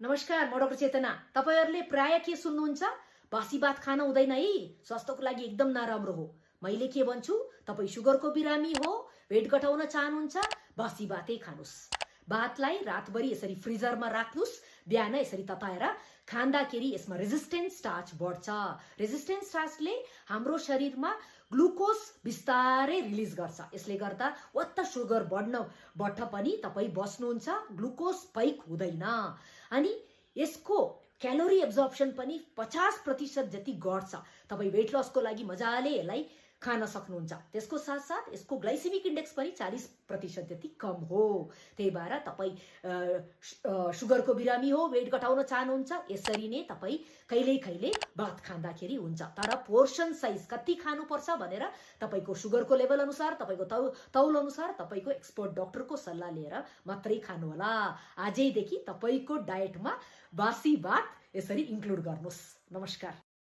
नमस्कार, म डाक्टर चेतना। तपाईहरुले प्राय के सुन्नुहुन्छ? बासी भात खान हुँदैन है, स्वास्थ्यको लागि एकदम नराम्रो हो। मैले के भन्छु? तपाई सुगरको बिरामी हो, वेट घटाउन चाहनुहुन्छ, बासी भातै खानुस्। भातलाई रातभरि यसरी फ्रिजरमा राख्नुस्, बिहान यसरी तताएर खाँदाखेरि यसमा रेजिस्टेन्स स्टार्च बढ्छ। रेजिस्टेन्स स्टार्चले हाम्रो शरीरमा ग्लुकोज बिस्तारै रिलिज गर्छ। यसले गर्दा वत्त सुगर बढ्न पनि तपाई बस्नुहुन्छ, ग्लुकोज स्पाइक हुँदैन। अनि यसको क्यालोरी एब्जर्प्सन पनि 50% जति घट्छ। तपाई वेट लसको लागि मजाले यसलाई खान सक्नुहुन्छ। त्यसको साथसाथ यसको ग्लाइसेमिक इन्डेक्स पनि 40% जति कम हो। त्यही भएर तपाई सुगरको बिरामी हो, वेट घटाउन चाहनुहुन्छ, यसरी नै तपाई कहिले भात खाँदाखेरि हुन्छ। तर पोर्सन साइज कति खानुपर्छ भनेर तपाईको सुगरको लेभल अनुसार, तपाईको तौल अनुसार, तपाईको एक्सपर्ट डाक्टरको सल्लाह लिएर मात्रै खानु होला। आजैदेखि तपाईको डायटमा बासी भात यसरी इन्क्लुड गर्नुस्। नमस्कार।